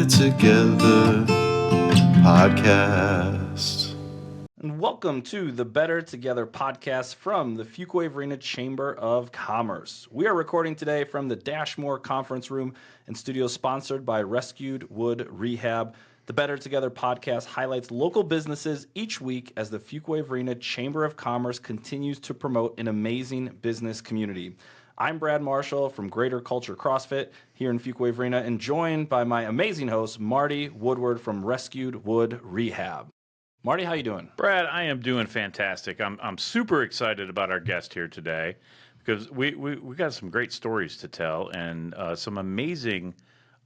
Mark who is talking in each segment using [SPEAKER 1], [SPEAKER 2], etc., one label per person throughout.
[SPEAKER 1] Better Together podcast.
[SPEAKER 2] And welcome to the Better Together podcast from the Fuquay-Varina Chamber of Commerce. We are recording today from the Dashmore Conference Room and studio sponsored by Rescued Wood Rehab. The Better Together podcast highlights local businesses each week as the Fuquay-Varina Chamber of Commerce continues to promote an amazing business community. I'm Brad Marshall from Greater Culture CrossFit here in Fuquay-Varina and joined by my amazing host, Marty Woodward from Rescued Wood Rehab. Marty, how you doing?
[SPEAKER 3] Brad, I am doing fantastic. I'm super excited about our guest here today because we got some great stories to tell and some amazing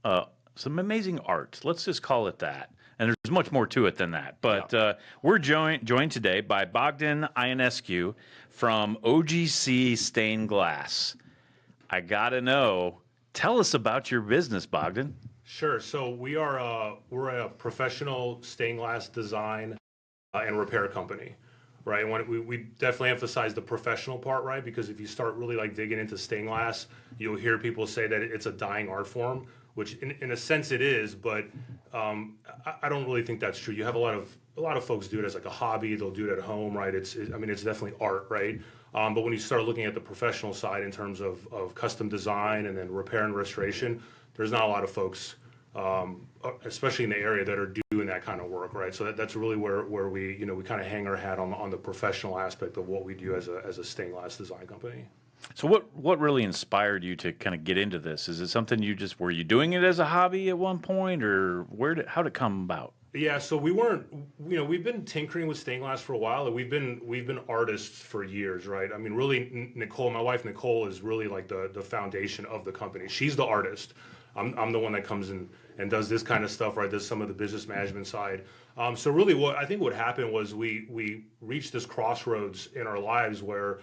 [SPEAKER 3] art. Let's just call it that. And there's much more to it than that. But we're joined today by Bogdan Ionescu from OGC Stained Glass. I gotta know, tell us about your business, Bogdan.
[SPEAKER 4] Sure. So we're a professional stained glass design and repair company, right? And we definitely emphasize the professional part, right? Because if you start really like digging into stained glass, you'll hear people say that it's a dying art form, which in a sense it is, but I don't really think that's true. You have a lot of folks do it as like a hobby. They'll do it at home, right? It's definitely art, right? But when you start looking at the professional side in terms of custom design and then repair and restoration, there's not a lot of folks, especially in the area, that are doing that kind of work, right? So that's really where we kind of hang our hat on the professional aspect of what we do as a stained glass design company.
[SPEAKER 3] So what really inspired you to kind of get into this? Is it something were you doing it as a hobby at one point, or how did it come about?
[SPEAKER 4] Yeah, so we've been tinkering with stained glass for a while, and we've been artists for years, right? I mean, really, Nicole, my wife Nicole, is really like the foundation of the company. She's the artist. I'm the one that comes in and does this kind of stuff, right? Does some of the business management side. So really, what happened was we reached this crossroads in our lives where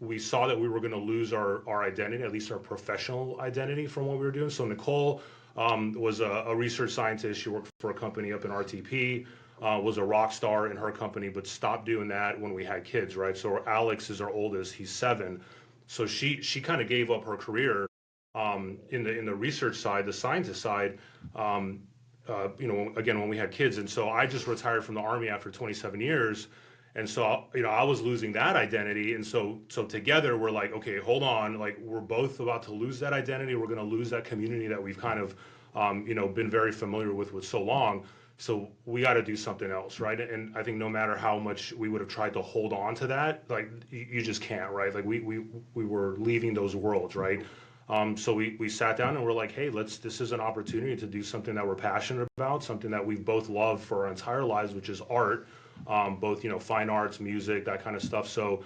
[SPEAKER 4] we saw that we were going to lose our identity, at least our professional identity, from what we were doing. So Nicole was a research scientist. She worked for a company up in RTP, was a rock star in her company, but stopped doing that when we had kids, right? So Alex is our oldest. He's 7. So she kind of gave up her career in the research side, the scientist side, again, when we had kids. And so I just retired from the Army after 27 years. And so, I was losing that identity. And so together we're like, okay, hold on. Like, we're both about to lose that identity. We're going to lose that community that we've kind of, been very familiar with so long. So we got to do something else, right? And I think no matter how much we would have tried to hold on to that, like, you just can't, right? Like, we were leaving those worlds, right? So we sat down and we're like, hey, this is an opportunity to do something that we're passionate about, something that we've both loved for our entire lives, which is art. Both fine arts, music, that kind of stuff. So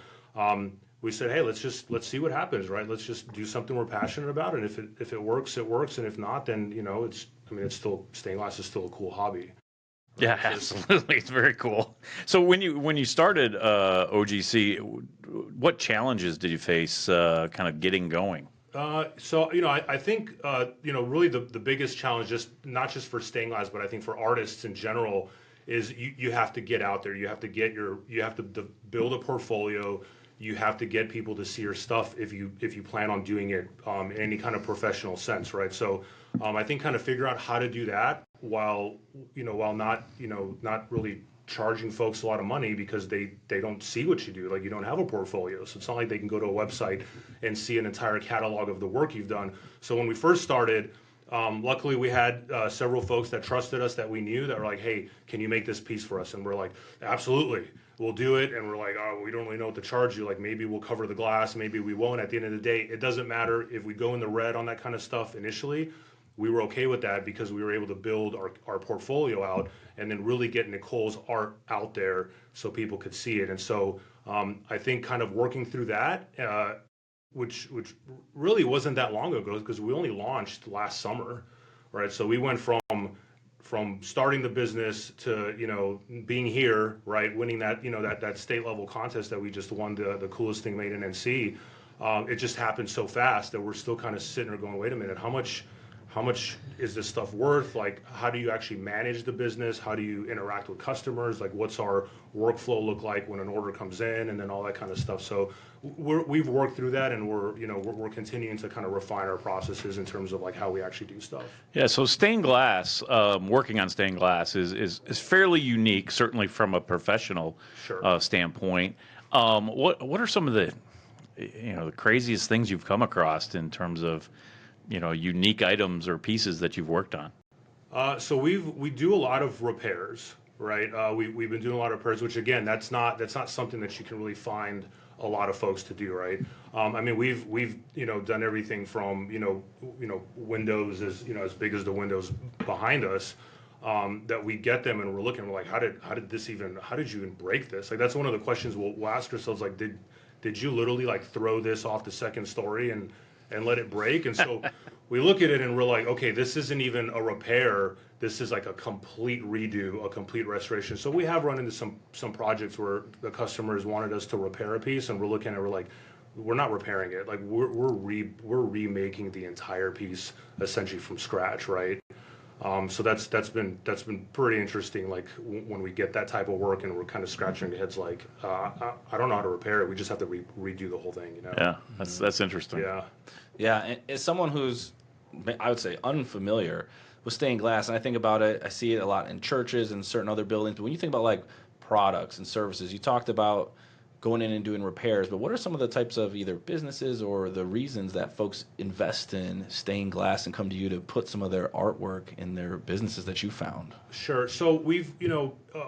[SPEAKER 4] we said, hey, let's see what happens, right? Let's just do something we're passionate about, and if it works, it works, and if not, then it's still, stained glass is still a cool hobby. Right?
[SPEAKER 3] Yeah, absolutely, it's very cool. So when you started OGC, what challenges did you face kind of getting going?
[SPEAKER 4] So I think really the biggest challenge, not just for stained glass, but I think for artists in general, is you have to get out there. You have to build a portfolio. You have to get people to see your stuff if you plan on doing it in any kind of professional sense, right? So I think kind of figure out how to do that while not really charging folks a lot of money, because they don't see what you do. Like, you don't have a portfolio, so it's not like they can go to a website and see an entire catalog of the work you've done. So when we first started, luckily we had several folks that trusted us, that we knew, that were like, hey, can you make this piece for us? And we're like, absolutely, we'll do it. And we're like, oh, we don't really know what to charge you. Like, maybe we'll cover the glass, maybe we won't. At the end of the day, it doesn't matter if we go in the red on that kind of stuff initially. We were okay with that because we were able to build our portfolio out and then really get Nicole's art out there so people could see it. And so I think kind of working through that, which really wasn't that long ago, because we only launched last summer, right? So we went from starting the business to being here, right, winning that that state level contest that we just won, the coolest thing made in NC. It just happened so fast that we're still kind of sitting there going, wait a minute, how much how much is this stuff worth? Like, how do you actually manage the business? How do you interact with customers? Like, what's our workflow look like when an order comes in, and then all that kind of stuff. So we've worked through that, and we're continuing to kind of refine our processes in terms of like how we actually do stuff.
[SPEAKER 3] Yeah, so stained glass, working on stained glass is fairly unique, certainly from a professional
[SPEAKER 4] Sure.
[SPEAKER 3] standpoint. What are some of the the craziest things you've come across in terms of unique items or pieces that you've worked on?
[SPEAKER 4] So we do a lot of repairs, right? We've been doing a lot of repairs, which again, that's not something that you can really find a lot of folks to do, right? I mean, we've done everything from windows as big as the windows behind us, that we get them and we're looking, we're like, how did you even break this? Like, that's one of the questions we'll ask ourselves, like, did you literally like throw this off the second story and let it break? And so we look at it and we're like, okay, this isn't even a repair. This is like a complete redo, a complete restoration. So we have run into some projects where the customers wanted us to repair a piece, and we're looking at it, we're like, we're not repairing it. Like, we're remaking the entire piece essentially from scratch, right? So that's been pretty interesting. Like, when we get that type of work and we're kind of scratching our heads, like, I don't know how to repair it. We just have to redo the whole thing,
[SPEAKER 3] Yeah, that's interesting.
[SPEAKER 4] Yeah.
[SPEAKER 2] Yeah, and as someone who's, I would say, unfamiliar with stained glass, and I think about it, I see it a lot in churches and certain other buildings, but when you think about like products and services, you talked about going in and doing repairs, but what are some of the types of either businesses or the reasons that folks invest in stained glass and come to you to put some of their artwork in their businesses that you found?
[SPEAKER 4] Sure. So we've,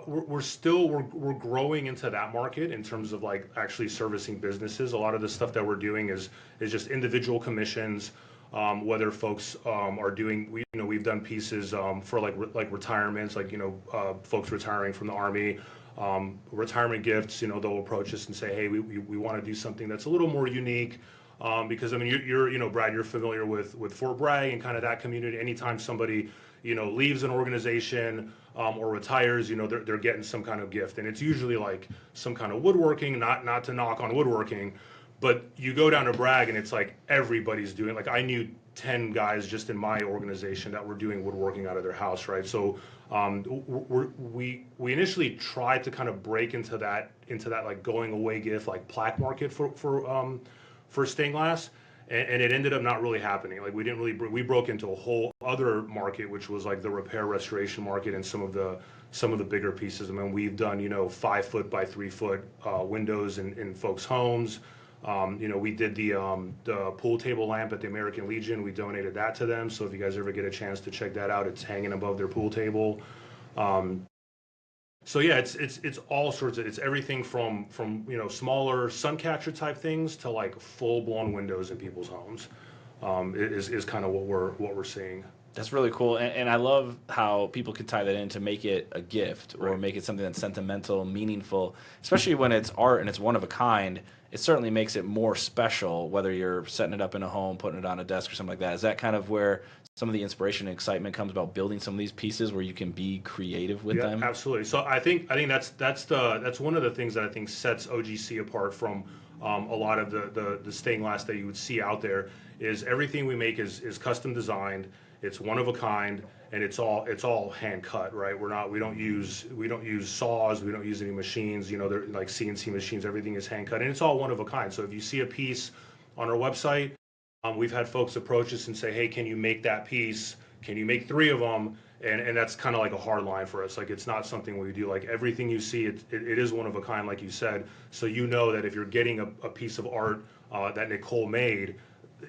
[SPEAKER 4] we're growing into that market in terms of like actually servicing businesses. A lot of the stuff that we're doing is just individual commissions. Whether folks are doing, we've done pieces for like retirements, like folks retiring from the Army. Retirement gifts, they'll approach us and say, hey, we want to do something that's a little more unique, because I mean, you're Brad, you're familiar with Fort Bragg and kind of that community. Anytime somebody leaves an organization or retires, they're getting some kind of gift, and it's usually like some kind of woodworking. Not to knock on woodworking, but you go down to Bragg and it's like everybody's doing. Like, I knew 10 guys just in my organization that were doing woodworking out of their house, right? So we initially tried to kind of break into that like going away gift, like plaque market for stained glass, and it ended up not really happening. Like, we broke into a whole other market, which was like the repair restoration market and some of the bigger pieces. I mean, we've done 5 foot by 3 foot windows in folks' homes. We did the pool table lamp at the American Legion. We donated that to them. So if you guys ever get a chance to check that out, it's hanging above their pool table. So yeah, it's all sorts of, it's everything from smaller sun catcher type things to like full blown windows in people's homes. Is kind of what we're seeing.
[SPEAKER 2] That's really cool, and I love how people can tie that in to make it a gift or
[SPEAKER 4] Right.
[SPEAKER 2] make it something that's sentimental, meaningful, especially when it's art and it's one of a kind. It certainly makes it more special, whether you're setting it up in a home, putting it on a desk or something like that. Is that kind of where some of the inspiration and excitement comes about building some of these pieces where you can be creative with
[SPEAKER 4] Yeah,
[SPEAKER 2] them?
[SPEAKER 4] absolutely. So I think that's one of the things that I think sets OGC apart from a lot of the stained glass that you would see out there. Is everything we make is custom designed. It's one of a kind, and it's all hand cut, right? We don't use saws, we don't use any machines. They're like CNC machines. Everything is hand cut, and it's all one of a kind. So if you see a piece on our website, we've had folks approach us and say, hey, can you make that piece? Can you make 3 of them? And that's kind of like a hard line for us. Like, it's not something we do. Like, everything you see, it is one of a kind, like you said. So that if you're getting a piece of art that Nicole made,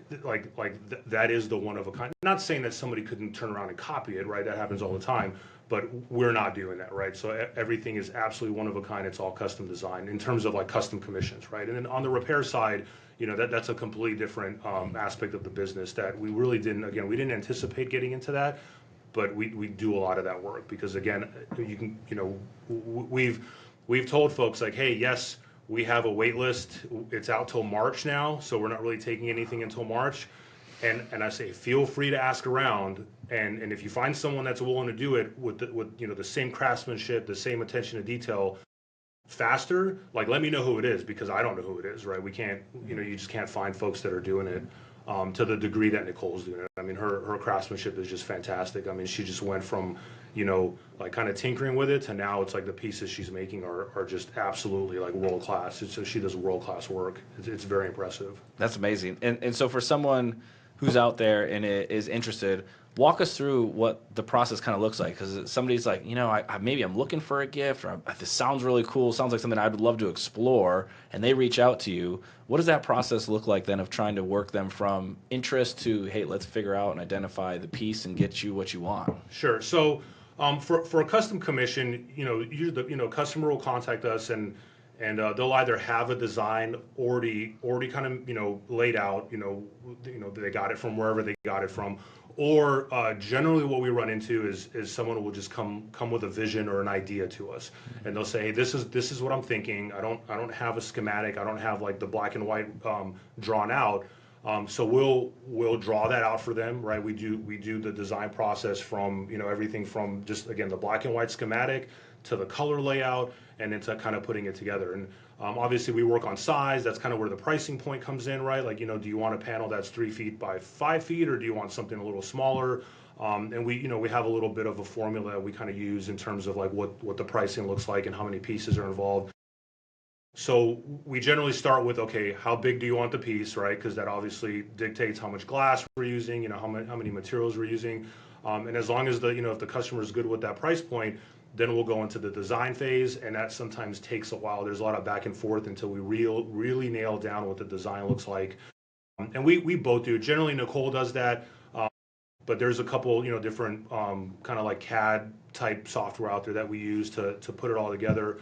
[SPEAKER 4] that is the one of a kind. Not saying that somebody couldn't turn around and copy it, right? That happens all the time, but we're not doing that, right? So everything is absolutely one of a kind. It's all custom designed in terms of like custom commissions, right? And then on the repair side, that's a completely different aspect of the business that we really didn't. Again, we didn't anticipate getting into that, but we do a lot of that work because again, we've told folks like, hey, yes, we have a wait list. It's out till March now, so we're not really taking anything until March. And I say, feel free to ask around, and if you find someone that's willing to do it with the same craftsmanship, the same attention to detail, faster, like let me know who it is because I don't know who it is, right? We can't, you just can't find folks that are doing it. to the degree that Nicole's doing it. I mean, her craftsmanship is just fantastic. I mean, she just went from, like kind of tinkering with it to now it's like the pieces she's making are just absolutely like world class. So she does world class work. It's very impressive.
[SPEAKER 2] That's amazing. And so for someone who's out there and is interested, walk us through what the process kind of looks like. Because somebody's like, maybe I'm looking for a gift, or this sounds really cool, sounds like something I'd love to explore, and they reach out to you. What does that process look like then of trying to work them from interest to, hey, let's figure out and identify the piece and get you what you want?
[SPEAKER 4] Sure. So for a custom commission, usually the customer will contact us and they'll either have a design already kind of laid out, they got it from wherever they got it from, or generally what we run into is someone will just come with a vision or an idea to us, and they'll say, hey, this is what I'm thinking. I don't have a schematic. I don't have like the black and white drawn out. So we'll draw that out for them, right? We do the design process from everything from just again the black and white schematic to the color layout, and then to kind of putting it together. And obviously we work on size. That's kind of where the pricing point comes in, right? Like do you want a panel that's 3 feet by 5 feet, or do you want something a little smaller? And we have a little bit of a formula we kind of use in terms of like what the pricing looks like and how many pieces are involved. So we generally start with, okay, how big do you want the piece, right? Because that obviously dictates how much glass we're using, how many materials we're using. And as long as if the customer is good with that price point, then we'll go into the design phase, and that sometimes takes a while. There's a lot of back and forth until we really nail down what the design looks like. And we both do. Generally, Nicole does that, but there's a couple, different kind of like CAD type software out there that we use to put it all together.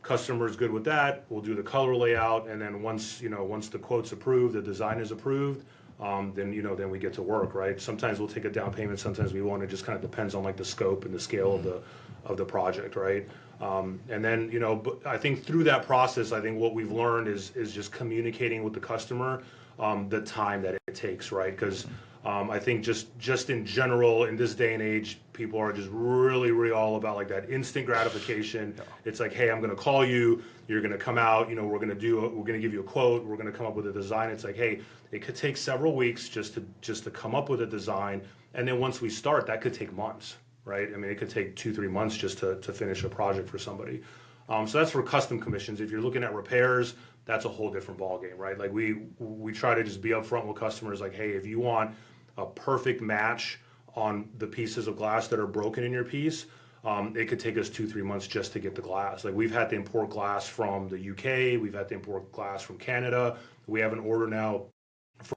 [SPEAKER 4] Customer's good with that, we'll do the color layout, and then once the quote's approved, the design is approved, then we get to work, right? Sometimes we'll take a down payment, sometimes we won't. It just kind of depends on like the scope and the scale of the project, right? And then but I think through that process, I think what we've learned is just communicating with the customer the time that it takes, right? Because I think just in general in this day and age, people are just really all about like that instant gratification. Yeah. It's like, hey, I'm going to call you, you're going to come out, we're going to give you a quote, we're going to come up with a design. It's like, hey, it could take several weeks just to come up with a design, and then once we start, that could take months, right? I mean, it could take 2-3 months just to finish a project for somebody. So that's for custom commissions. If you're looking at repairs, that's a whole different ballgame, right? Like we try to just be upfront with customers, like, hey, if you want a perfect match on the pieces of glass that are broken in your piece, it could take us 2-3 months just to get the glass. Like we've had to import glass from the UK, we've had to import glass from Canada. We have an order now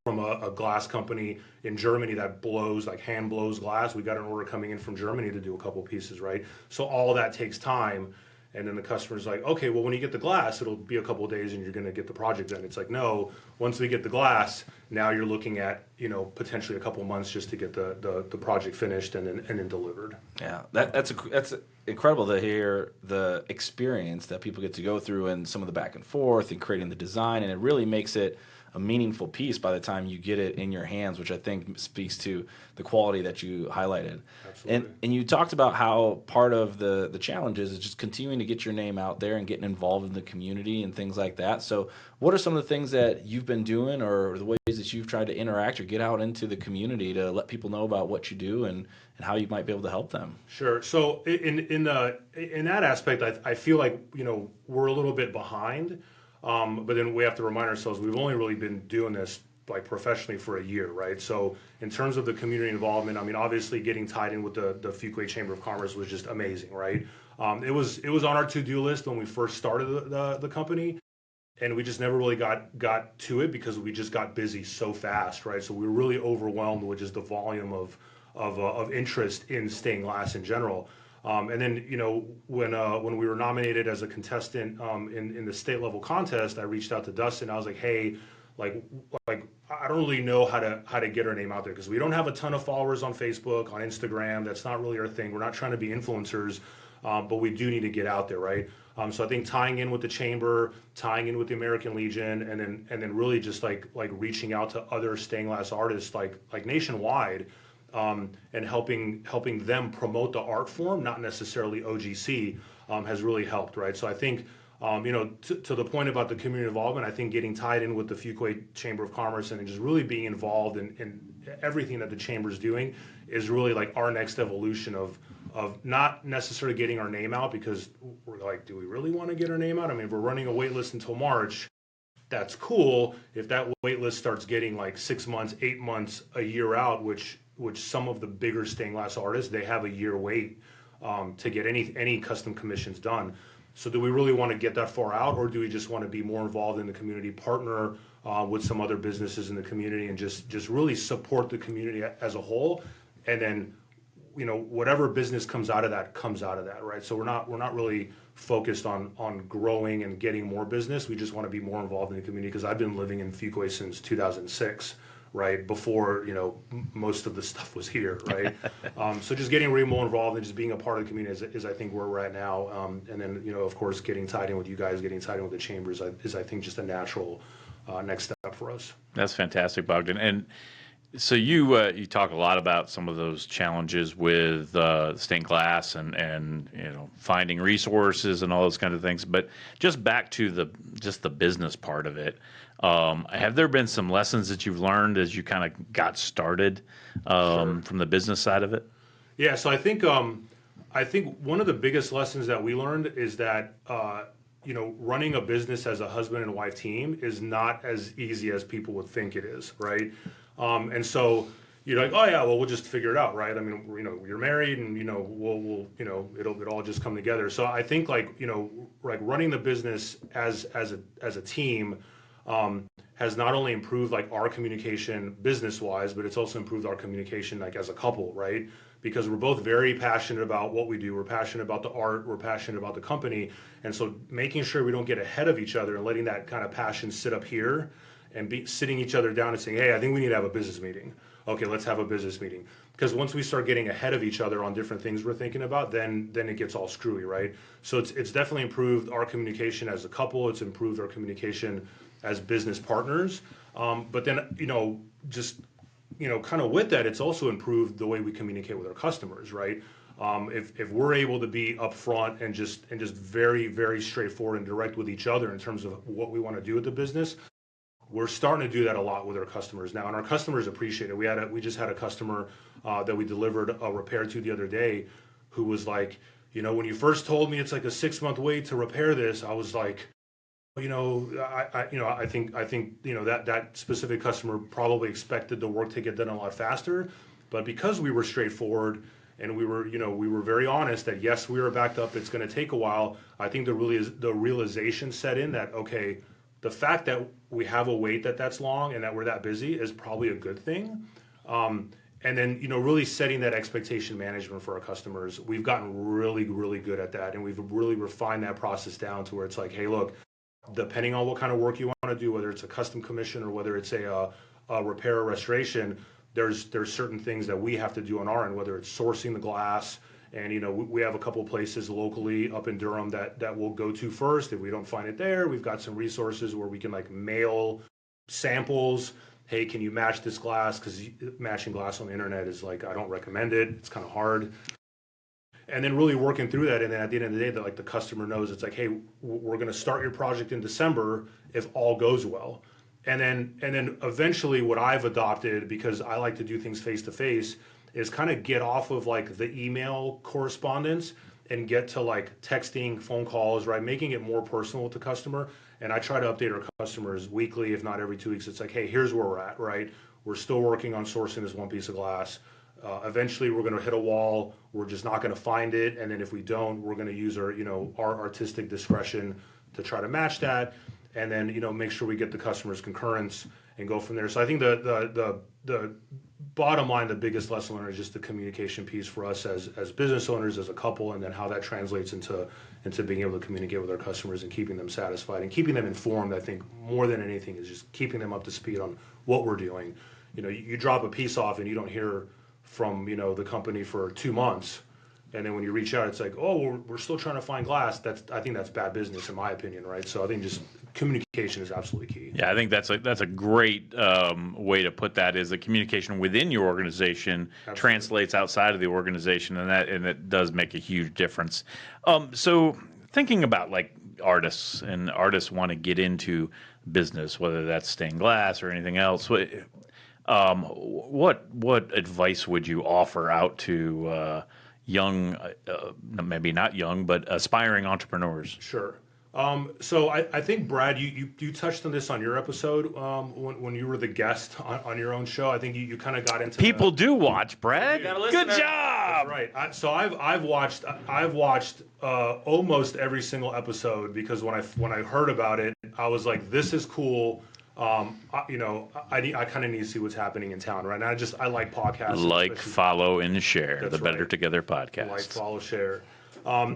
[SPEAKER 4] from a glass company in Germany that hand blows glass. We got an order coming in from Germany to do a couple pieces, right? So all that takes time. And then the customer's like, okay, well, when you get the glass, it'll be a couple of days and you're going to get the project done. It's like, no, once we get the glass, now you're looking at, potentially a couple of months just to get the project finished and then delivered.
[SPEAKER 2] Yeah, that's incredible to hear the experience that people get to go through and some of the back and forth and creating the design. And it really makes it a meaningful piece by the time you get it in your hands, which I think speaks to the quality that you highlighted.
[SPEAKER 4] Absolutely.
[SPEAKER 2] And you talked about how part of the challenges is just continuing to get your name out there and getting involved in the community and things like that. So what are some of the things that you've been doing, or the ways that you've tried to interact or get out into the community to let people know about what you do and how you might be able to help them?
[SPEAKER 4] Sure. So in that aspect, I feel like we're a little bit behind. But then we have to remind ourselves we've only really been doing this like professionally for a year, right? So in terms of the community involvement, I mean, obviously getting tied in with the Fuquay Chamber of Commerce was just amazing, right? It was on our to-do list when we first started the company, and we just never really got to it because we just got busy so fast, right? So we were really overwhelmed with just the volume of interest in stained glass in general. And then, when we were nominated as a contestant in the state level contest, I reached out to Dustin. I was like, hey, like I don't really know how to get our name out there because we don't have a ton of followers on Facebook, on Instagram. That's not really our thing. We're not trying to be influencers, but we do need to get out there, right? So I think tying in with the chamber, tying in with the American Legion, and then really just like reaching out to other stained glass artists like nationwide. And helping them promote the art form, not necessarily OGC, has really helped, right? So I think To the point about the community involvement, I think getting tied in with the Fuquay Chamber of Commerce and just really being involved in everything that the chamber's doing is really like our next evolution of not necessarily getting our name out, because we're like, do we really want to get our name out? I mean, if we're running a wait list until March, that's cool. If that wait list starts getting like 6 months, 8 months, a year out, which some of the bigger stained glass artists, they have a year wait to get any custom commissions done. So do we really want to get that far out, or do we just want to be more involved in the community, partner with some other businesses in the community, and just really support the community as a whole? And then, whatever business comes out of that, right? So we're not really focused on growing and getting more business. We just want to be more involved in the community, because I've been living in Fuquay since 2006. Right before most of the stuff was here, right? So just getting really more involved and just being a part of the community is I think where we're at now. And then of course getting tied in with you guys, getting tied in with the chambers is I think just a natural next step for us.
[SPEAKER 3] That's fantastic, Bogdan. And so you talk a lot about some of those challenges with stained glass and finding resources and all those kind of things. But just back to the business part of it. Have there been some lessons that you've learned as you kind of got started from the business side of it?
[SPEAKER 4] Yeah, so I think one of the biggest lessons that we learned is that running a business as a husband and wife team is not as easy as people would think it is, right? And so you're like, oh yeah, well we'll just figure it out, right? I mean, you're married, and we'll it'll all just come together. So I think like running the business as a team has not only improved like our communication business wise, but it's also improved our communication like as a couple, right? Because we're both very passionate about what we do. We're passionate about the art. We're passionate about the company. And so making sure we don't get ahead of each other and letting that kind of passion sit up here and sitting each other down and saying, hey, I think we need to have a business meeting. Okay, let's have a business meeting. Because once we start getting ahead of each other on different things we're thinking about, then it gets all screwy, right? So it's definitely improved our communication as a couple. It's improved our communication as business partners. But then, kind of with that, it's also improved the way we communicate with our customers, right? If we're able to be upfront and just very, very straightforward and direct with each other in terms of what we want to do with the business, we're starting to do that a lot with our customers now, and our customers appreciate it. We just had a customer that we delivered a repair to the other day, who was like, when you first told me it's like a 6-month wait to repair this, I was like, I think that specific customer probably expected the work to get done a lot faster, but because we were straightforward and we were very honest that yes, we were backed up, it's going to take a while. I think the realization set in that, okay, the fact that we have a wait that's long and that we're that busy is probably a good thing. And then, really setting that expectation management for our customers. We've gotten really, really good at that, and we've really refined that process down to where it's like, hey, look, depending on what kind of work you want to do, whether it's a custom commission or whether it's a repair or restoration, there's certain things that we have to do on our end, whether it's sourcing the glass. And we have a couple places locally up in Durham that we'll go to first. If we don't find it there, we've got some resources where we can like mail samples. Hey, can you match this glass? Because matching glass on the internet is like, I don't recommend it. It's kind of hard. And then really working through that, and then at the end of the day, that like the customer knows it's like, hey, we're going to start your project in December if all goes well. And then eventually, what I've adopted, because I like to do things face to face, is kind of get off of like the email correspondence and get to like texting, phone calls, right? Making it more personal with the customer. And I try to update our customers weekly, if not every 2 weeks. It's like, hey, here's where we're at, right? We're still working on sourcing this one piece of glass. Eventually, we're going to hit a wall. We're just not going to find it. And then if we don't, we're going to use our artistic discretion to try to match that. And then, make sure we get the customer's concurrence and go from there. So I think the bottom line, the biggest lesson learned is just the communication piece for us as business owners, as a couple, and then how that translates into being able to communicate with our customers and keeping them satisfied and keeping them informed. I think more than anything is just keeping them up to speed on what we're doing. You drop a piece off and you don't hear from the company for 2 months, and then when you reach out, it's like, oh, we're still trying to find glass. I think that's bad business, in my opinion, right? So I think just communication is absolutely key.
[SPEAKER 3] Yeah, I think that's a great way to put that. Is the communication within your organization translates outside of the organization, and it does make a huge difference. So thinking about like artists and artists want to get into business, whether that's stained glass or anything else. What advice would you offer out to young, maybe not young, but aspiring entrepreneurs?
[SPEAKER 4] Sure. So I think, Brad, you touched on this on your episode when you were the guest on your own show. I think you kind of got into
[SPEAKER 3] People do watch, Brad. Good
[SPEAKER 4] That's
[SPEAKER 3] job.
[SPEAKER 4] right. So I've watched almost every single episode, because when I heard about it, I was like, this is cool. I kind of need to see what's happening in town right now. I like podcasts.
[SPEAKER 3] Like, follow, and share
[SPEAKER 4] That's
[SPEAKER 3] the Better
[SPEAKER 4] right.
[SPEAKER 3] Together podcast.
[SPEAKER 4] Like, follow, share.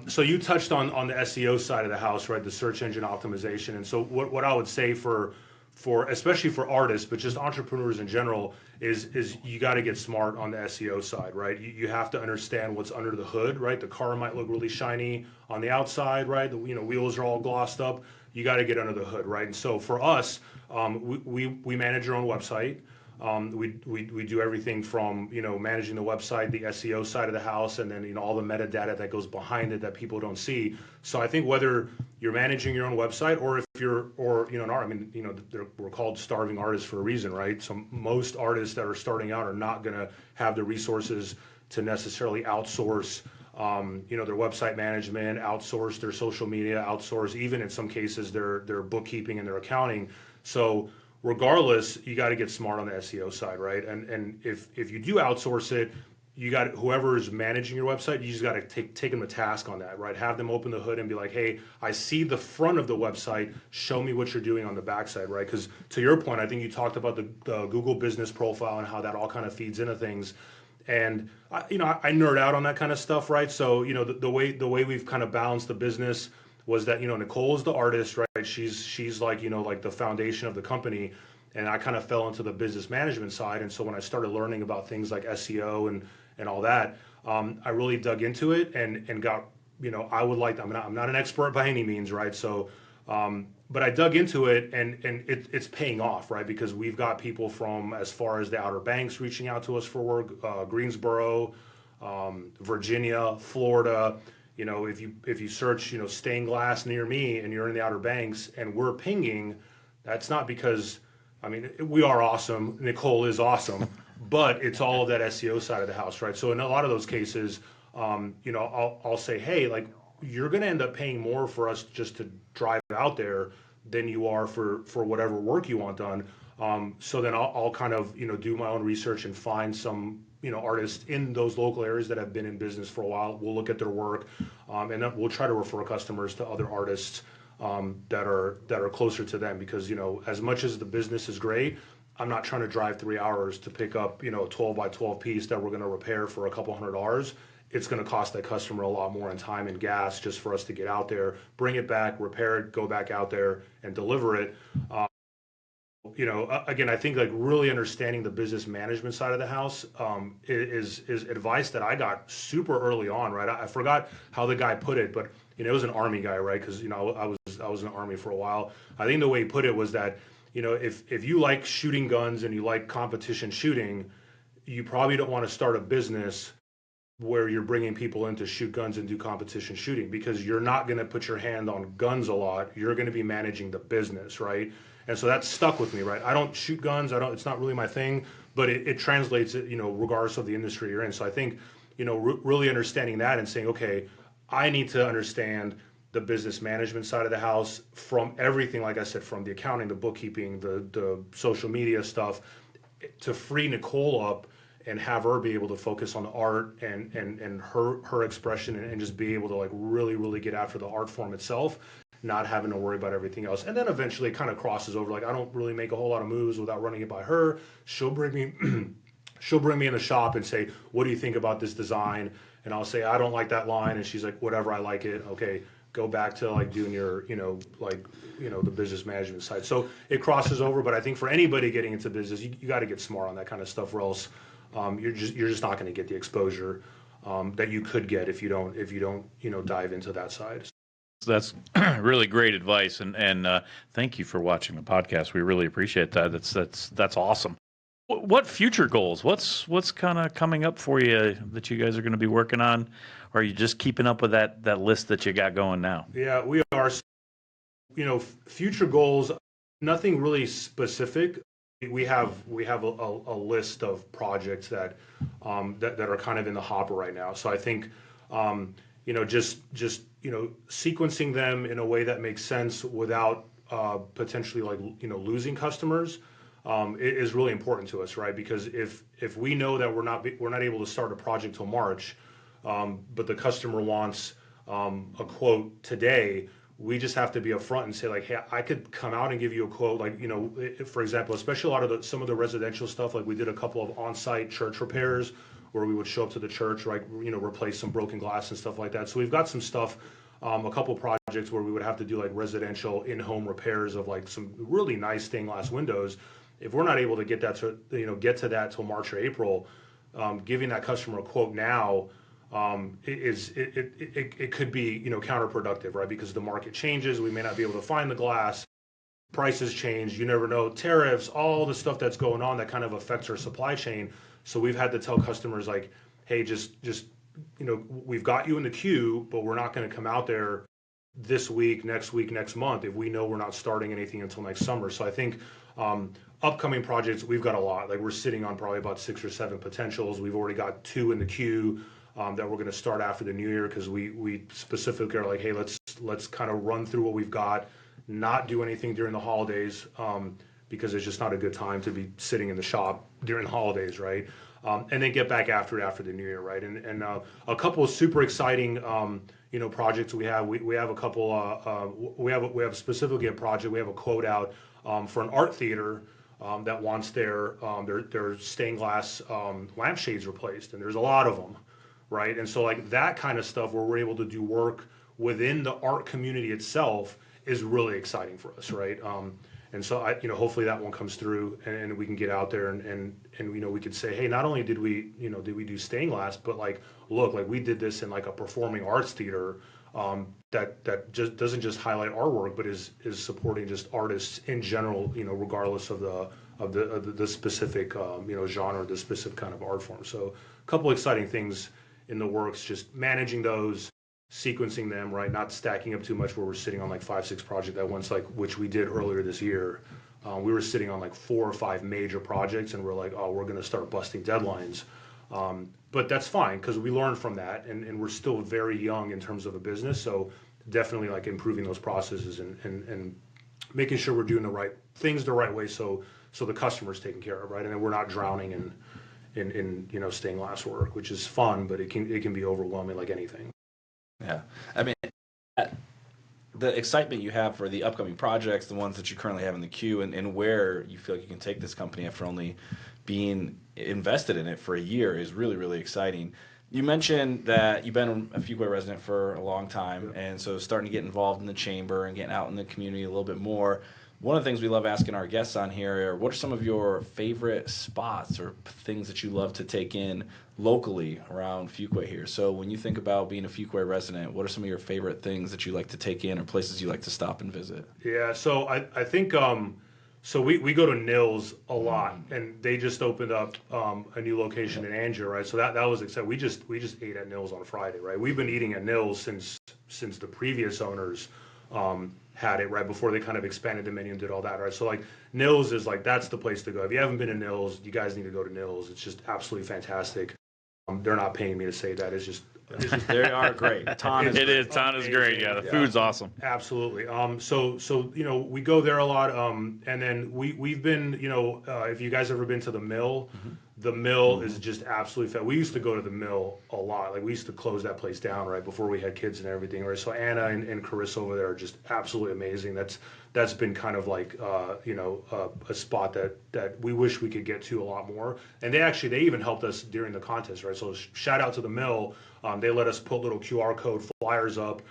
[SPEAKER 4] So you touched on the SEO side of the house, right? The search engine optimization. And so what I would say for especially for artists, but just entrepreneurs in general, is you got to get smart on the SEO side, right? You have to understand what's under the hood, right? The car might look really shiny on the outside, right? The wheels are all glossed up. You got to get under the hood, right? And so for us, we manage our own website. We do everything from managing the website, the SEO side of the house, and then all the metadata that goes behind it that people don't see. So I think whether you're managing your own website, or if you're we're called starving artists for a reason, right? So most artists that are starting out are not going to have the resources to necessarily outsource their website management, outsource their social media, outsource even in some cases their bookkeeping and their accounting. So regardless, you got to get smart on the SEO side, right? And if you do outsource it, you got whoever is managing your website, you just got to take them to task on that, right? Have them open the hood and be like, hey, I see the front of the website. Show me what you're doing on the backside, right? Because to your point, I think you talked about the Google business profile and how that all kind of feeds into things. And I nerd out on that kind of stuff, right? So the way we've kind of balanced the business was that Nicole is the artist, right? She's like like the foundation of the company, and I kind of fell into the business management side. And so when I started learning about things like SEO and all that, I really dug into it and got I'm not an expert by any means, right? So but I dug into it, and it's paying off, right? Because we've got people from as far as the Outer Banks reaching out to us for work, Greensboro, Virginia, Florida. If you search stained glass near me and you're in the Outer Banks and we're pinging, that's not because we are awesome. Nicole is awesome, but it's all of that SEO side of the house, right? So in a lot of those cases, I'll say, hey, like, you're going to end up paying more for us just to drive out there than you are for whatever work you want done. So then I'll kind of do my own research and find some artists in those local areas that have been in business for a while. We'll look at their work, and then we'll try to refer customers to other artists that are closer to them. Because as much as the business is great, I'm not trying to drive 3 hours to pick up a 12 by 12 piece that we're going to repair for a couple $100. It's going to cost that customer a lot more in time and gas just for us to get out there, bring it back, repair it, go back out there and deliver it. Again, I think like really understanding the business management side of the house is advice that I got super early on, right? I forgot how the guy put it, but it was an Army guy, right? Because I was in the Army for a while. I think the way he put it was that if you like shooting guns and you like competition shooting, you probably don't want to start a business where you're bringing people in to shoot guns and do competition shooting, because you're not going to put your hand on guns a lot. You're going to be managing the business, right? And so that stuck with me, right? I don't shoot guns. It's not really my thing, but it translates, regardless of the industry you're in. So I think, really understanding that and saying, okay, I need to understand the business management side of the house from everything, like I said, from the accounting, the bookkeeping, the social media stuff, to free Nicole up and have her be able to focus on the art and her expression, and just be able to like really, really get after the art form itself, not having to worry about everything else. And then eventually it kind of crosses over. Like, I don't really make a whole lot of moves without running it by her. She'll bring me in the shop and say, what do you think about this design? And I'll say, I don't like that line. And she's like, whatever, I like it. Okay, go back to like doing your, the business management side. So it crosses over. But I think for anybody getting into business, you got to get smart on that kind of stuff, or else you're just not going to get the exposure that you could get if you don't dive into that side.
[SPEAKER 3] That's really great advice, and thank you for watching the podcast. We really appreciate that. That's awesome. What future goals? What's kind of coming up for you that you guys are going to be working on? Or are you just keeping up with that list that you got going now?
[SPEAKER 4] Yeah, we are. future goals, nothing really specific. We have a list of projects that are kind of in the hopper right now. So I think just sequencing them in a way that makes sense without potentially losing customers is really important to us, right? Because if we know that we're not able to start a project till March, but the customer wants a quote today, we just have to be upfront and say like, hey, I could come out and give you a quote, for example, especially some of the residential stuff, like we did a couple of on-site church repairs where we would show up to the church, right, replace some broken glass and stuff like that. So we've got some stuff, a couple projects where we would have to do like residential in-home repairs of like some really nice stained glass windows. If we're not able to get to that till March or April, giving that customer a quote now it could be counterproductive, right? Because the market changes, we may not be able to find the glass, prices change, you never know, tariffs, all the stuff that's going on that kind of affects our supply chain. So we've had to tell customers like, hey, just we've got you in the queue, but we're not going to come out there this week, next month if we know we're not starting anything until next summer. So I think upcoming projects, we've got a lot. Like we're sitting on probably about 6 or 7 potentials. We've already got 2 in the queue that we're going to start after the new year because we specifically are like, hey, let's kind of run through what we've got, not do anything during the holidays because it's just not a good time to be sitting in the shop during the holidays, right? And then get back after the new year, right? And a couple of super exciting projects we have. We have a couple. We have specifically a project. We have a quote out for an art theater that wants their stained glass lampshades replaced, and there's a lot of them, right? And so like that kind of stuff where we're able to do work within the art community itself is really exciting for us, right? And so hopefully that one comes through and we can get out there and we could say, hey, not only did we do stained glass, but like, look, like we did this in like a performing arts theater that just doesn't just highlight our work, but is supporting just artists in general, regardless of the specific genre, the specific kind of art form. So a couple exciting things in the works, just managing those, sequencing them, right? Not stacking up too much where we're sitting on like 5-6 projects at once, like which we did earlier this year. We were sitting on like 4 or 5 major projects and we're like, oh, we're going to start busting deadlines. But that's fine because we learned from that and we're still very young in terms of a business. So definitely like improving those processes and making sure we're doing the right things the right way so the customer's taken care of, right? And then we're not drowning in stained glass work, which is fun, but it can be overwhelming like anything.
[SPEAKER 2] Yeah. I mean, the excitement you have for the upcoming projects, the ones that you currently have in the queue, and where you feel like you can take this company after only being invested in it for a year is really, really exciting. You mentioned that you've been a Fuquay resident for a long time, and so starting to get involved in the chamber and getting out in the community a little bit more. One of the things we love asking our guests on here are what are some of your favorite spots or things that you love to take in locally around Fuquay here? So when you think about being a Fuquay resident, what are some of your favorite things that you like to take in or places you like to stop and visit?
[SPEAKER 4] Yeah, so I think so we go to Nils a lot, and they just opened up a new location in Angier, right? So that was exciting. We just ate at Nils on Friday, right? We've been eating at Nils since the previous owners had it, right, before they kind of expanded the menu and did all that, right? So like Nils is like, that's the place to go. If you haven't been to Nils, you guys need to go to Nils. It's just absolutely fantastic. They're not paying me to say that. It's just
[SPEAKER 2] they are great. Ton is
[SPEAKER 3] great. Yeah, the food's awesome.
[SPEAKER 4] Absolutely. So we go there a lot. And then we've been, if you guys ever been to the mill, the mill is just absolutely fat. We used to go to the mill a lot. Like we used to close that place down right before we had kids and everything. Right. So Anna and Carissa over there are just absolutely amazing. That's been kind of like a spot that we wish we could get to a lot more. And they even helped us during the contest. Right. So shout out to the mill. They let us put little QR code flyers up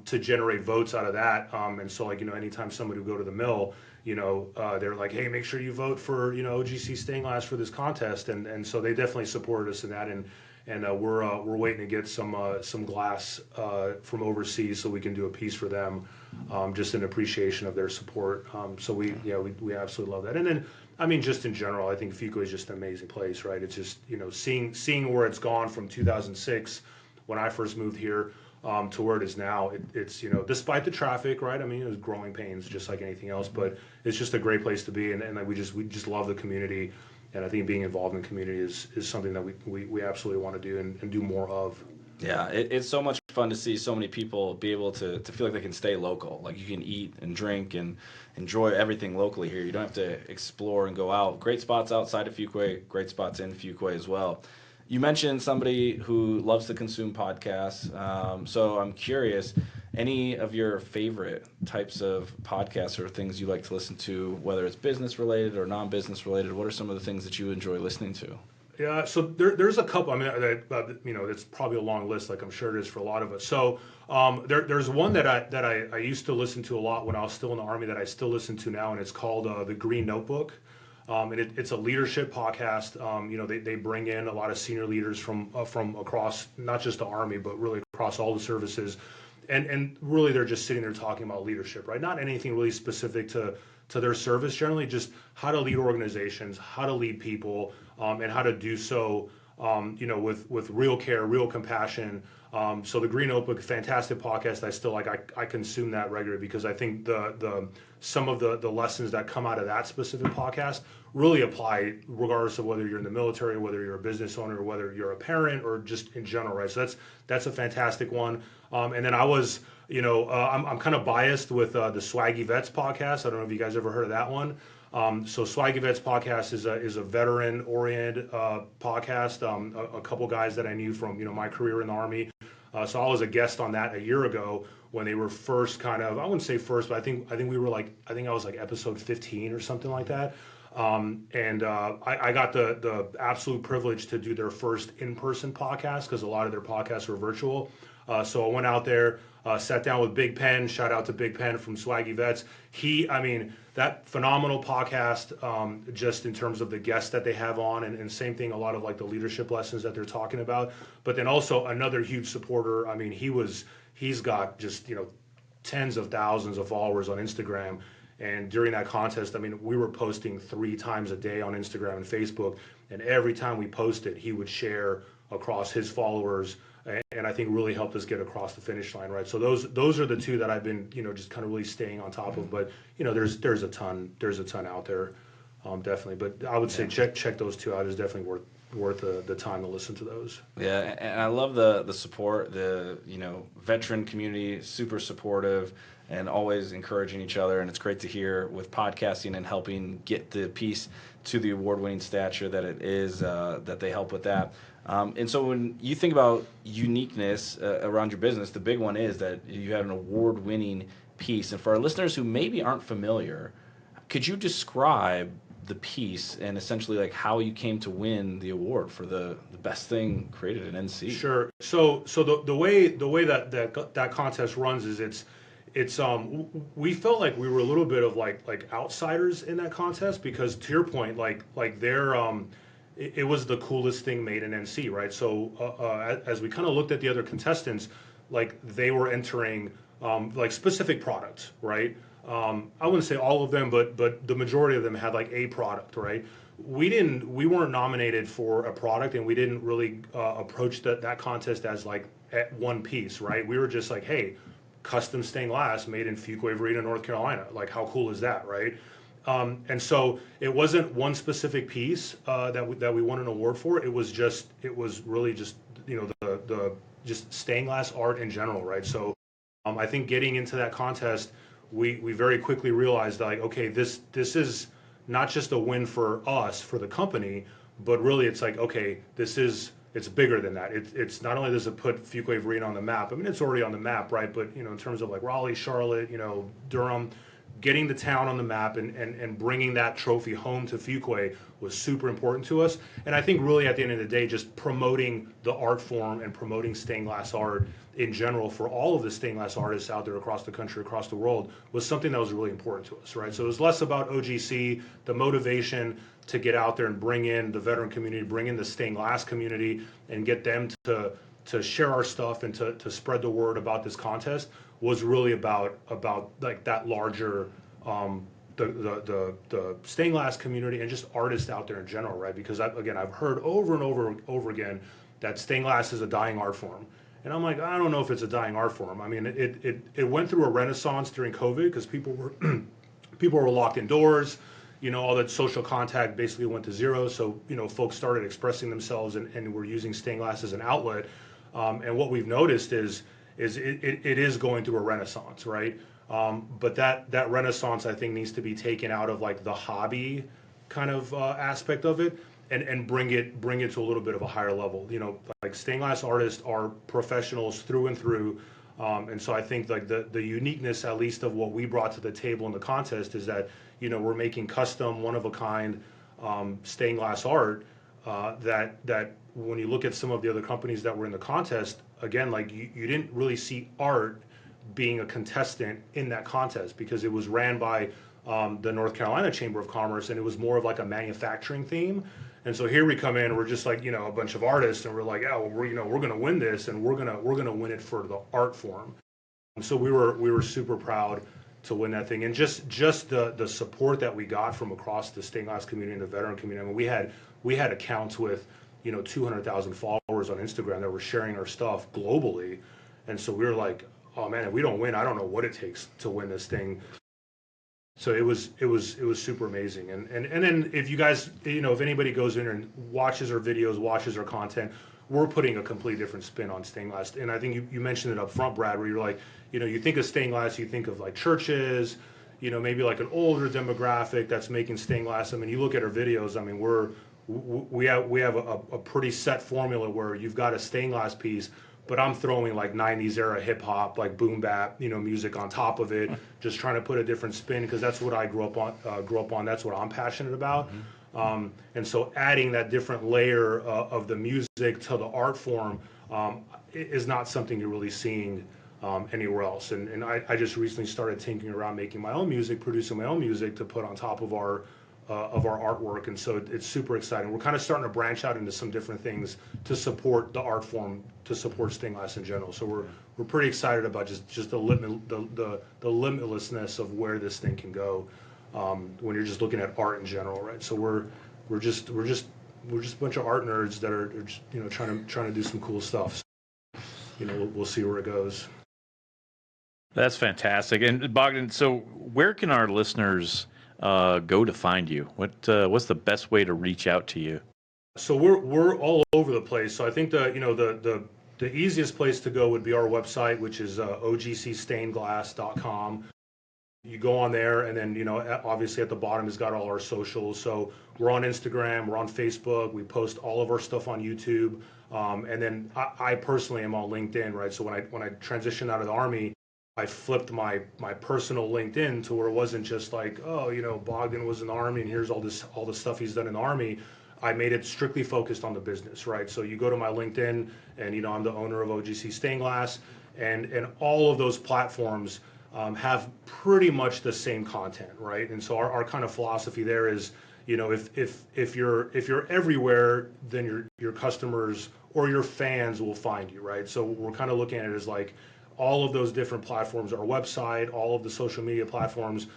[SPEAKER 4] to generate votes out of that. And so like anytime somebody would go to the mill, they're like, hey, make sure you vote for OGC Stained Glass for this contest, and so they definitely supported us in that, and we're waiting to get some glass from overseas so we can do a piece for them, just in appreciation of their support. So we absolutely love that, and then I mean just in general, I think Fuquay is just an amazing place, right? It's just seeing where it's gone from 2006 when I first moved here. to where it is now. It's despite the traffic, right? I mean, it was growing pains just like anything else, but it's just a great place to be, and like we just love the community, and I think being involved in the community is something that we absolutely want to do and do more of.
[SPEAKER 2] Yeah, it's so much fun to see so many people be able to feel like they can stay local. Like you can eat and drink and enjoy everything locally here. You don't have to explore and go out. Great spots outside of Fuquay, great spots in Fuquay as well. You mentioned somebody who loves to consume podcasts. So I'm curious, any of your favorite types of podcasts or things you like to listen to, whether it's business related or non-business related, what are some of the things that you enjoy listening to?
[SPEAKER 4] Yeah, so there's a couple. I mean, it's probably a long list, like I'm sure it is for a lot of us. So there's one that I used to listen to a lot when I was still in the Army that I still listen to now, and it's called The Green Notebook. And it's a leadership podcast. They bring in a lot of senior leaders from across not just the Army, but really across all the services, and really they're just sitting there talking about leadership, right? Not anything really specific to their service, generally just how to lead organizations, how to lead people, and how to do so, with real care, real compassion. So the Green Notebook, fantastic podcast. I still I consume that regularly because I think the some of the lessons that come out of that specific podcast really apply regardless of whether you're in the military, whether you're a business owner, or whether you're a parent, or just in general, right? So that's a fantastic one. And then I was, I'm kind of biased with the Swaggy Vets podcast. I don't know if you guys ever heard of that one. So Swaggy Vets podcast is a veteran-oriented podcast. A couple guys that I knew from my career in the Army. So I was a guest on that a year ago when they were first kind of, I wouldn't say first, but I think we were I think I was like episode 15 or something like that. I got the absolute privilege to do their first in-person podcast because a lot of their podcasts were virtual. So I went out there, sat down with Big Pen. Shout out to Big Pen from Swaggy Vets. That phenomenal podcast, just in terms of the guests that they have on, and same thing, a lot of like the leadership lessons that they're talking about. But then also another huge supporter. I mean, he's got just tens of thousands of followers on Instagram. And during that contest, I mean, we were posting 3 times a day on Instagram and Facebook, and every time we posted, he would share across his followers, and I think really helped us get across the finish line, right? So those are the two that I've been, just kind of really staying on top of. But there's a ton out there, definitely. But I would say check those two out. It's definitely worth the time to listen to those.
[SPEAKER 2] Yeah, and I love the support. The veteran community, super supportive and always encouraging each other. And it's great to hear with podcasting and helping get the piece to the award-winning stature that it is, that they help with that. And so when you think about uniqueness around your business, the big one is that you have an award-winning piece. And for our listeners who maybe aren't familiar, could you describe the piece and essentially like how you came to win the award for the best thing created in NC?
[SPEAKER 4] Sure. So the way that contest runs is it's we felt like we were a little bit of like outsiders in that contest because, to your point, like they're it was the coolest thing made in NC, right? So as we kind of looked at the other contestants, like they were entering like specific products, right? I wouldn't say all of them, but the majority of them had like a product, right? We weren't nominated for a product, and we didn't really approach that contest as like at one piece, right? We were just like, hey, custom stained glass made in Fuquay-Varina, North Carolina. Like, how cool is that, right? And so it wasn't one specific piece that we won an award for. It was really just the just stained glass art in general, right? So I think getting into that contest, we very quickly realized that, like, okay, this is not just a win for us, for the company, but really it's like, okay, it's bigger than that. It's not only does it put Fuquay-Varina on the map. I mean, it's already on the map, right? But in terms of like Raleigh, Charlotte, Durham, getting the town on the map and bringing that trophy home to Fuquay was super important to us. And I think really at the end of the day, just promoting the art form and promoting stained glass art in general for all of the stained glass artists out there across the country, across the world, was something that was really important to us, right? So it was less about OGC, the motivation to get out there and bring in the veteran community, bring in the stained glass community, and get them to share our stuff and to spread the word about this contest was really about like that larger the stained glass community and just artists out there in general, right? Because I've heard over and over again that stained glass is a dying art form, And I'm like, I don't know if it's a dying art form. I mean, it went through a renaissance during COVID because people were people were locked indoors. All that social contact basically went to zero. So, folks started expressing themselves and were using stained glass as an outlet. And what we've noticed is it is going through a renaissance, right? But that renaissance, I think, needs to be taken out of like the hobby kind of aspect of it and bring it to a little bit of a higher level. Like stained glass artists are professionals through and through. And so I think like the uniqueness, at least of what we brought to the table in the contest, is that we're making custom, one of a kind stained glass art that when you look at some of the other companies that were in the contest, again, like you didn't really see art being a contestant in that contest because it was ran by the North Carolina Chamber of Commerce, and it was more of like a manufacturing theme. And so here we come in, we're just like a bunch of artists, and we're like, yeah, well, we're gonna win this, and we're gonna win it for the art form. So we were super proud to win that thing, and just the support that we got from across the stained glass community and the veteran community. I mean, we had accounts with 200,000 followers on Instagram that were sharing our stuff globally, and so we were like, oh man, if we don't win, I don't know what it takes to win this thing. So it was super amazing. And then if you guys, if anybody goes in and watches our videos, watches our content, we're putting a completely different spin on stained glass. And I think you mentioned it up front, Brad, where you're like, you think of stained glass, you think of like churches, maybe like an older demographic that's making stained glass. I mean, you look at our videos, I mean, we have a pretty set formula where you've got a stained glass piece, but I'm throwing like 90s era hip hop, like boom bap, music on top of it, just trying to put a different spin because that's what I grew up on. That's what I'm passionate about. And so adding that different layer of the music to the art form is not something you're really seeing anywhere else. And I just recently started tinkering around making my own music, producing my own music to put on top of our artwork, and so it's super exciting. We're kind of starting to branch out into some different things to support the art form, to support stained glass in general. So we're pretty excited about just the limitlessness of where this thing can go when you're just looking at art in general, right? So we're just a bunch of art nerds that are just, trying to do some cool stuff. So, we'll see where it goes.
[SPEAKER 3] That's fantastic. And Bogdan, so where can our listeners go to find you? What's the best way to reach out to you?
[SPEAKER 4] So we're all over the place. So I think the easiest place to go would be our website, which is ogcstainedglass.com. You go on there, and then obviously at the bottom has got all our socials. So we're on Instagram, we're on Facebook, we post all of our stuff on YouTube, and then I personally am on LinkedIn, right? So when I transitioned out of the Army, I flipped my personal LinkedIn to where it wasn't just like, oh, Bogdan was in the Army and here's all the stuff he's done in the Army. I made it strictly focused on the business, right? So you go to my LinkedIn, and I'm the owner of OGC Stained Glass, and all of those platforms have pretty much the same content, right? And so our kind of philosophy there is, if you're everywhere, then your customers or your fans will find you, right? So we're kind of looking at it as like, all of those different platforms, our website, all of the social media platforms,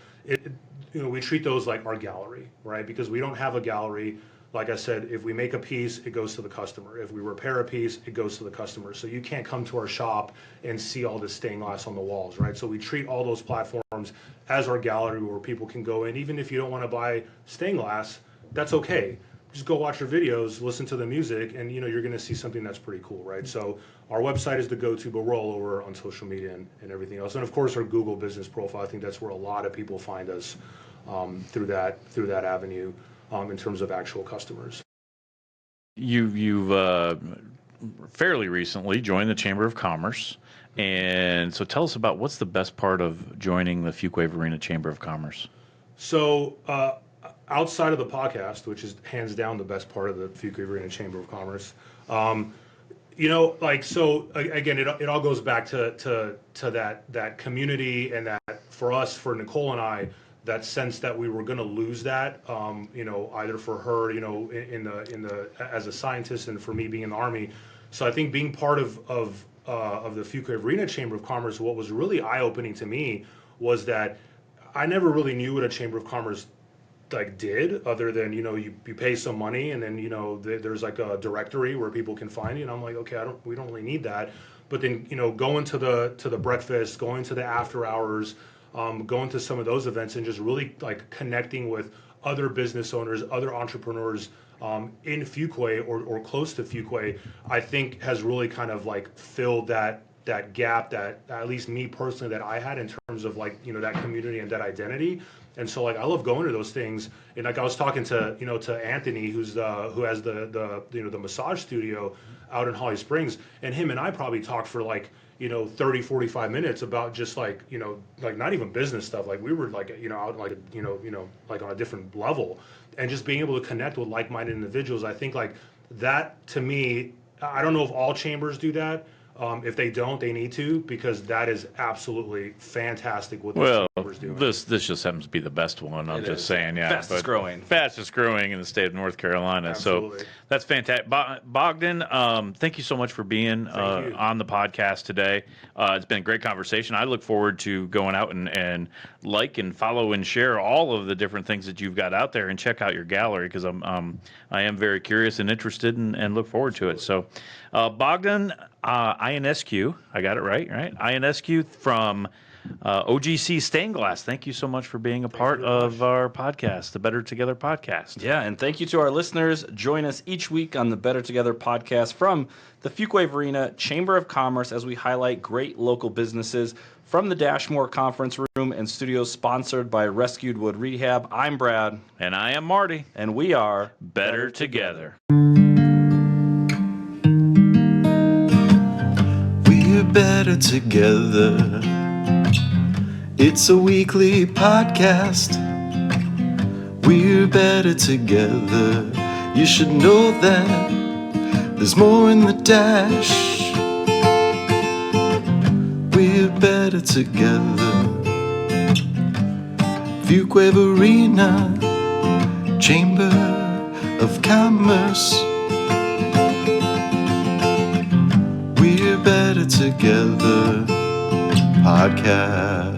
[SPEAKER 4] we treat those like our gallery, right? Because we don't have a gallery. Like I said, if we make a piece, it goes to the customer. If we repair a piece, it goes to the customer. So you can't come to our shop and see all this stained glass on the walls, right? So we treat all those platforms as our gallery where people can go in. Even if you don't want to buy stained glass, that's okay. Just go watch your videos, listen to the music, and you're going to see something that's pretty cool, right? So our website is the go-to, but we're all over on social media and everything else. And of course, our Google business profile. I think that's where a lot of people find us through that avenue in terms of actual customers.
[SPEAKER 3] You've fairly recently joined the Chamber of Commerce, and so tell us about what's the best part of joining the Fuquay-Varina Chamber of Commerce.
[SPEAKER 4] So outside of the podcast, which is hands down the best part of the Fuquay-Varina Chamber of Commerce, so again, it all goes back to that community, and that for us, for Nicole and I, that sense that we were going to lose that, either for her, in the as a scientist, and for me being in the Army. So I think being part of the Fuquay-Varina Chamber of Commerce, what was really eye-opening to me was that I never really knew what a Chamber of Commerce like did, other than you pay some money and then there's like a directory where people can find you, and I'm like, okay, we don't really need that. But then going to the breakfast, going to the after hours, going to some of those events, and just really like connecting with other business owners, other entrepreneurs in Fuquay or close to Fuquay, I think has really kind of like filled that gap that at least me personally that I had in terms of like that community and that identity. And so like I love going to those things. And like I was talking to to Anthony, who has the massage studio out in Holly Springs, and him and I probably talked for like 30 45 minutes about just like like not even business stuff. Like we were like out like like on a different level, and just being able to connect with like-minded individuals. I think like that, to me, I don't know if all chambers do that. If they don't, they need to, because that is absolutely fantastic what this chamber's doing.
[SPEAKER 3] This just happens to be the best one. I'm just saying, yeah.
[SPEAKER 2] Fastest
[SPEAKER 3] growing in the state of North Carolina.
[SPEAKER 4] Absolutely.
[SPEAKER 3] So that's fantastic. Bogdan, thank you so much for being on the podcast today. It's been a great conversation. I look forward to going out and like and follow and share all of the different things that you've got out there, and check out your gallery, because I am very curious and interested, and look forward to it. So Bogdan Ionescu, I got it right? Ionescu from OGC Stained Glass. Thank you so much for being a part of our podcast, the Better Together podcast.
[SPEAKER 2] Yeah, and thank you to our listeners. Join us each week on the Better Together podcast from the Fuquay-Varina Chamber of Commerce as we highlight great local businesses from the Dashmore Conference Room and studios, sponsored by Rescued Wood Rehab. I'm Brad.
[SPEAKER 3] And I am Marty.
[SPEAKER 2] And we are
[SPEAKER 3] Better Together.
[SPEAKER 1] We're better together. It's a weekly podcast. We're better together. You should know that there's more in the dash. We're better together. Fuquay-Varina Chamber of Commerce. We're better together podcast.